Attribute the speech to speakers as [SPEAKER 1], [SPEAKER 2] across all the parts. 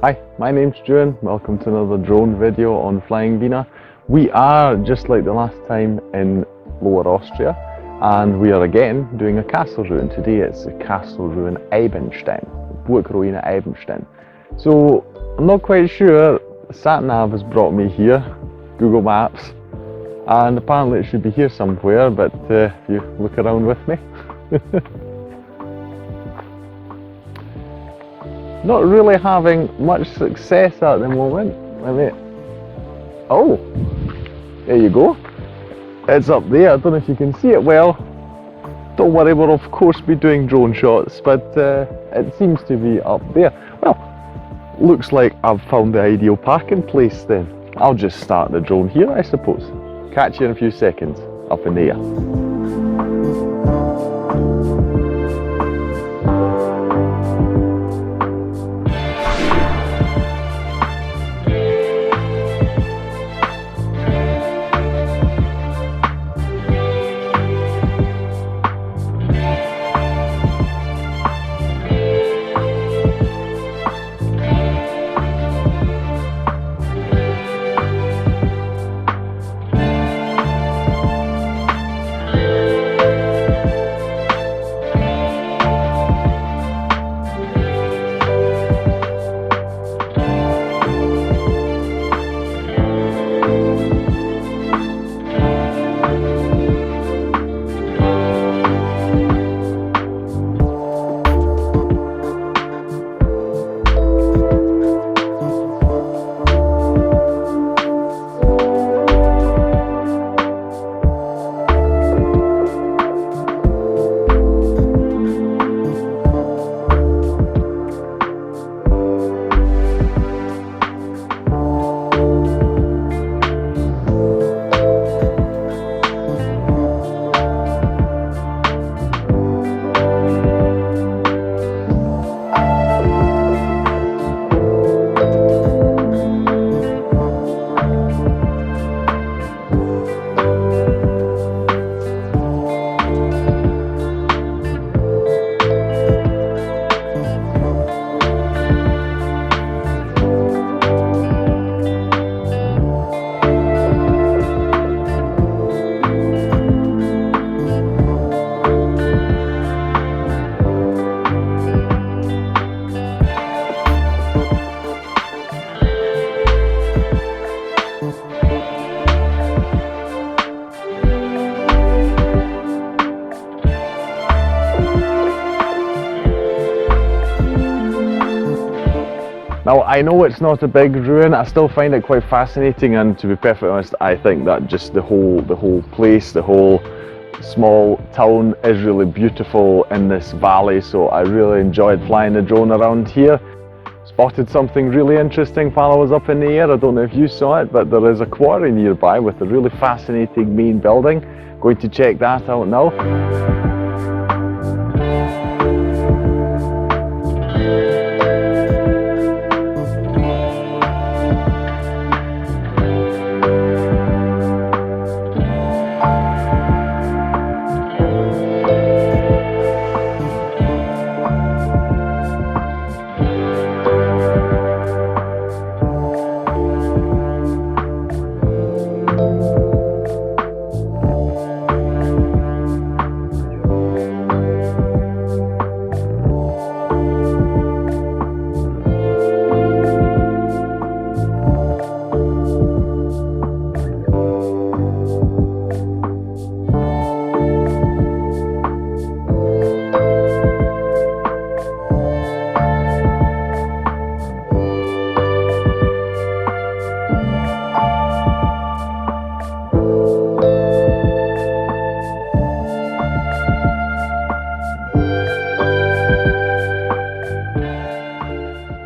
[SPEAKER 1] Hi, my name's Stuart. Welcome to another drone video on flying Wiener. We are, just like the last time, in Lower Austria, and we are again doing a castle ruin. Today it's the castle ruin Eibenstein, Burgruine Eibenstein. So I'm not quite sure, SatNav has brought me here, Google Maps, and apparently it should be here somewhere, but if you look around with me. Not really having much success at the moment. Oh, there you go. It's up there. I don't know if you can see it well. Don't worry, we'll of course be doing drone shots, but it seems to be up there. Well, looks like I've found the ideal parking place then. I'll just start the drone here, I suppose. Catch you in a few seconds, up in the air. Now, I know it's not a big ruin, I still find it quite fascinating, and to be perfectly honest, I think that just the whole place, the whole small town is really beautiful in this valley, so I really enjoyed flying the drone around here. Spotted something really interesting while I was up in the air. I don't know if you saw it, but there is a quarry nearby with a really fascinating main building. Going to check that out now.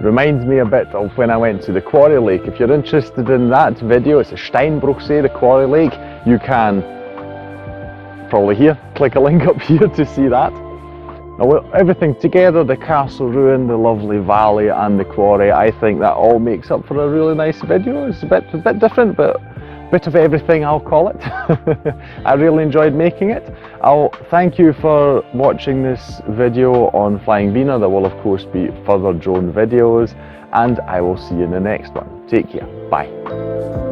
[SPEAKER 1] Reminds me a bit of when I went to the quarry lake. If you're interested in that video, it's a Steinbruchsee, the quarry lake. You can probably here, click a link up here to see that. Now, everything together, the castle ruin, the lovely valley and the quarry, I think that all makes up for a really nice video. It's a bit different, but bit of everything, I'll call it. I really enjoyed making it. I'll thank you for watching this video on flying Wiener. There will of course be further drone videos, and I will see you in the next one. Take care. Bye.